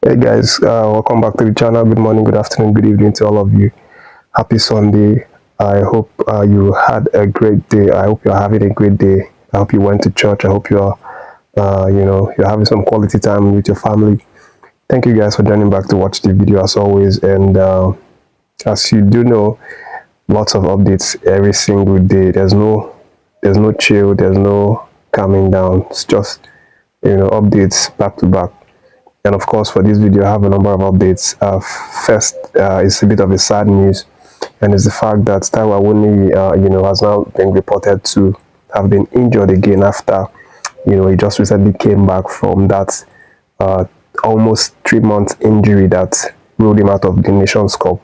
Hey guys, welcome back to the channel. Good morning, good afternoon, good evening to all of you. Happy Sunday. I hope you had a great day. I hope you're having a great day. I hope you went to church. I hope you're you're having some quality time with your family. Thank you guys for joining back to watch the video as always. And as you do know, lots of updates every single day. There's no chill, there's no calming down. It's just updates back to back. And of course, for this video, I have a number of updates. First, it's a bit of a sad news, and it's the fact that Taiwo Awoniyi, has now been reported to have been injured again after, he just recently came back from that almost 3 month injury that ruled him out of the Nations Cup.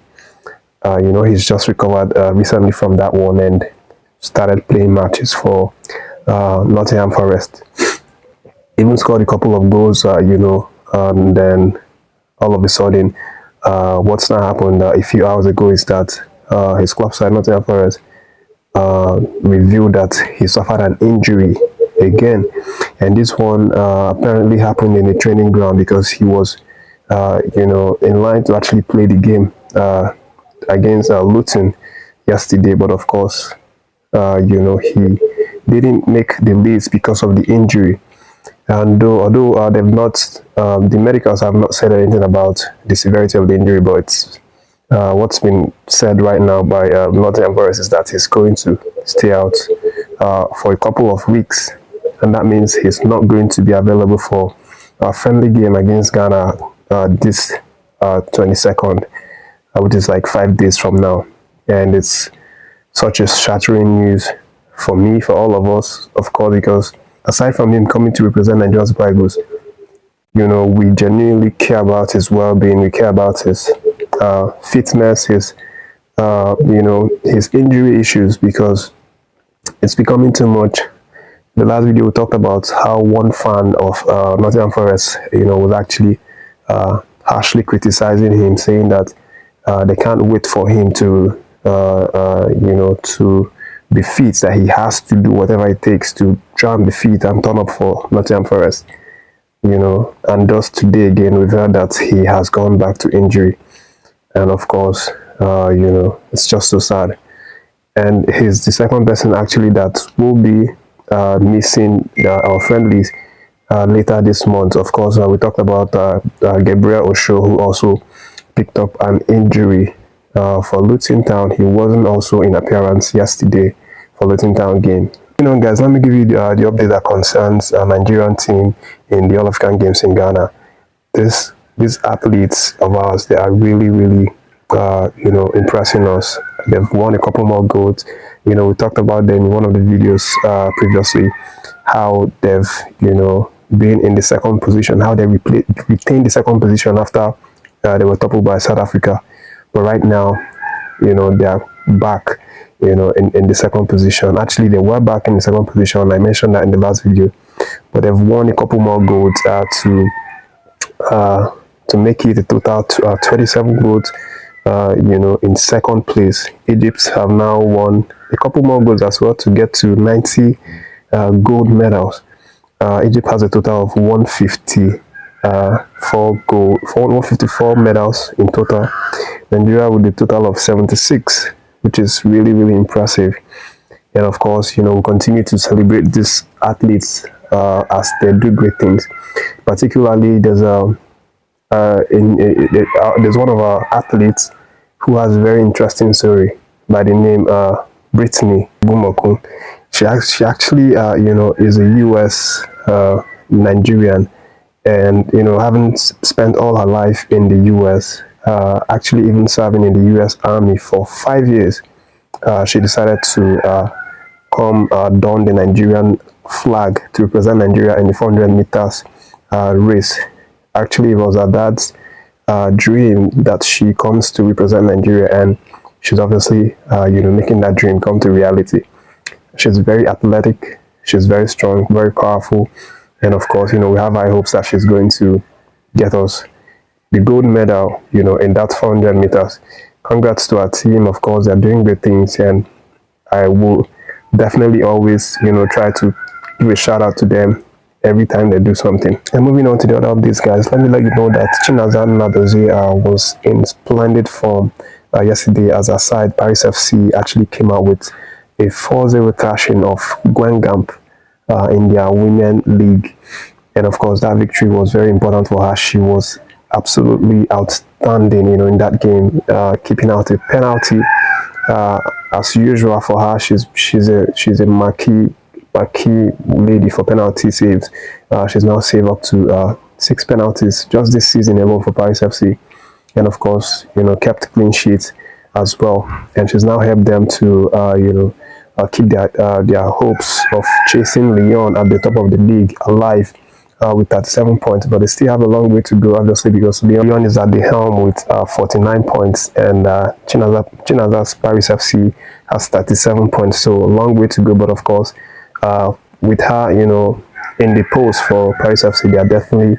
He's just recovered recently from that one and started playing matches for Nottingham Forest. Even scored a couple of goals, and then all of a sudden, what's now happened a few hours ago is that his club side, Nottingham Forest, revealed that he suffered an injury again, and this one apparently happened in a training ground because he was, in line to actually play the game against Luton yesterday, but of course, he didn't make the list because of the injury. And although they've not, the medicals have not said anything about the severity of the injury, but it's, what's been said right now by Nottingham Forest is that he's going to stay out for a couple of weeks, and that means he's not going to be available for a friendly game against Ghana this 22nd, which is like 5 days from now. And it's such a shattering news for me, for all of us, of course, because aside from him coming to represent Nigerian Super Eagles, we genuinely care about his well-being. We care about his fitness, his injury issues, because it's becoming too much. The last video we talked about how one fan of Nottingham Forest, was actually harshly criticizing him, saying that they can't wait for him to, to be fit, that he has to do whatever it takes to try and be fit and turn up for Nottingham Forest, and just today again we've heard that he has gone back to injury, and of course, it's just so sad. And he's the second person actually that will be missing our friendlies later this month. Of course, we talked about Gabriel Osho, who also picked up an injury for Luton Town. He wasn't also in appearance yesterday for Luton Town game. Guys, let me give you the update that concerns Nigerian team in the All African Games in Ghana. These athletes of ours, they are really impressing us. They've won a couple more goals. We talked about them in one of the videos previously, how they've been in the second position, how they retained the second position after they were toppled by South Africa. But right now, they are back, in the second position. Actually, they were back in the second position. I mentioned that in the last video. But they've won a couple more goals to make it a total 27 goals, in second place. Egypt have now won a couple more goals as well to get to 90 gold medals. Egypt has a total of 154 medals in total. Nigeria with a total of 76, which is really impressive. And of course, we'll continue to celebrate these athletes as they do great things. Particularly, there's there's one of our athletes who has a very interesting story by the name Brittany Bumokun. She actually is a US Nigerian, and having spent all her life in the US, actually even serving in the US Army for 5 years, she decided to come don the Nigerian flag to represent Nigeria in the 400 meters race. Actually, it was her dad's dream that she comes to represent Nigeria, and she's obviously making that dream come to reality. She's very athletic, she's very strong, very powerful, and of course, we have high hopes that she's going to get us the gold medal, in that 400 meters. Congrats to our team. Of course, they're doing great things, and I will definitely always, try to give a shout out to them every time they do something. And moving on to the other updates, guys, let me let you know that Chiamaka Nnadozie was in splendid form yesterday. As a side, Paris FC actually came out with a 4-0 thrashing of Guingamp in their Women League. And of course, that victory was very important for her. She was absolutely outstanding, in that game, keeping out a penalty. As usual for her, she's a marquee lady for penalty saves. She's now saved up to 6 penalties just this season alone for Paris FC, and of course, kept clean sheets as well. And she's now helped them to keep their hopes of chasing Lyon at the top of the league alive with 37 points, but they still have a long way to go, obviously, because Lyon is at the helm with 49 points, and Chiamaka's Paris FC has 37 points, so a long way to go. But of course, with her, in the post for Paris FC, they are definitely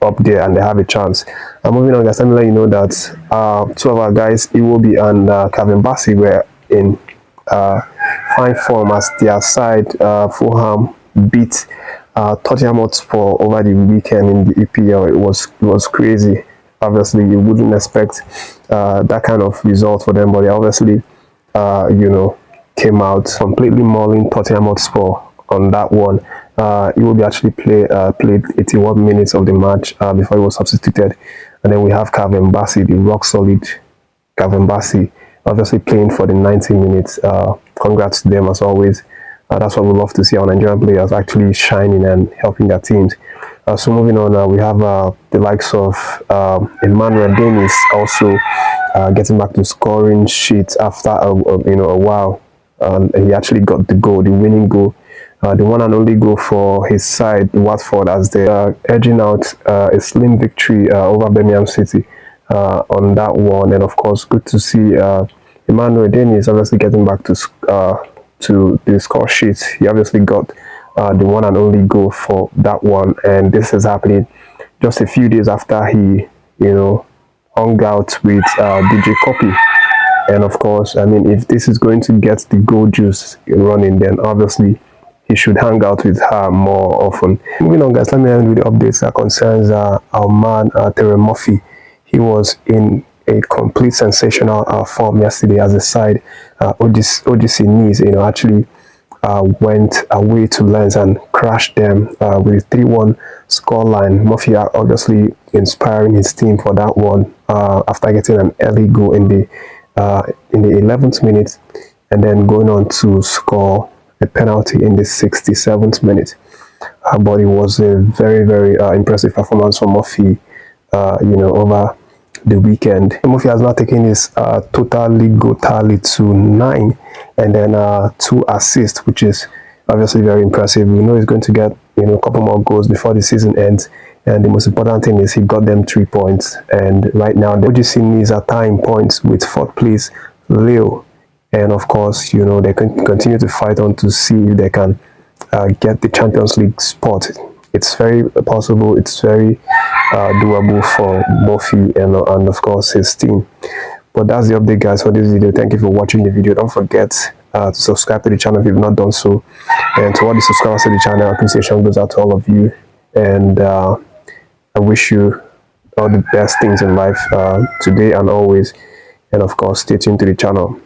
up there and they have a chance. Moving on, guys, let me let you know that 2 of our guys, Iwobi and Emmanuel Bassey, were in fine form as their side, Fulham, beat Tottenham Hotspur over the weekend in the EPL. It was crazy. Obviously, you wouldn't expect that kind of result for them, but they obviously, came out completely mauling Tottenham Hotspur on that one. He will be actually played 81 minutes of the match before he was substituted. And then we have Terem Moffi, the rock solid Terem Moffi, obviously playing for the 90 minutes. Congrats to them as always. That's what we love to see, our Nigerian players actually shining and helping their teams. So moving on, we have the likes of Emmanuel Dennis also getting back to scoring sheets after a while. He actually got the goal, the winning goal, the one and only goal for his side, Watford, as they are edging out a slim victory over Birmingham City on that one. And of course, good to see Emmanuel Dennis obviously getting back to the score sheet. He obviously got the one and only goal for that one, and this is happening just a few days after he hung out with DJ Copy. And of course, I mean, if this is going to get the goal juice running, then obviously he should hang out with her more often. Moving on, guys, let me end with the updates that concerns our man Terem Moffi. He was in a complete sensational form yesterday as a side. OGC Nice, actually went away to Lens and crashed them with a 3-1 scoreline. Moffi obviously inspiring his team for that one after getting an early goal in the 11th minute, and then going on to score a penalty in the 67th minute. But it was a very, very impressive performance from Moffi, over the weekend. Moffi has now taken his total league goal tally to 9, and then 2 assists, which is obviously very impressive. We know he's going to get a couple more goals before the season ends, and the most important thing is he got them 3 points. And right now the OGC Nice are tying points with 4th place Leo, and of course they can continue to fight on to see if they can get the Champions League spot. It's very possible, it's very doable for Moffi and of course his team. But that's the update, guys, for this video. Thank you for watching the video. Don't forget to subscribe to the channel if you've not done so, and to all the subscribers to the channel, appreciation goes out to all of you, and I wish you all the best things in life today and always. And of course, stay tuned to the channel.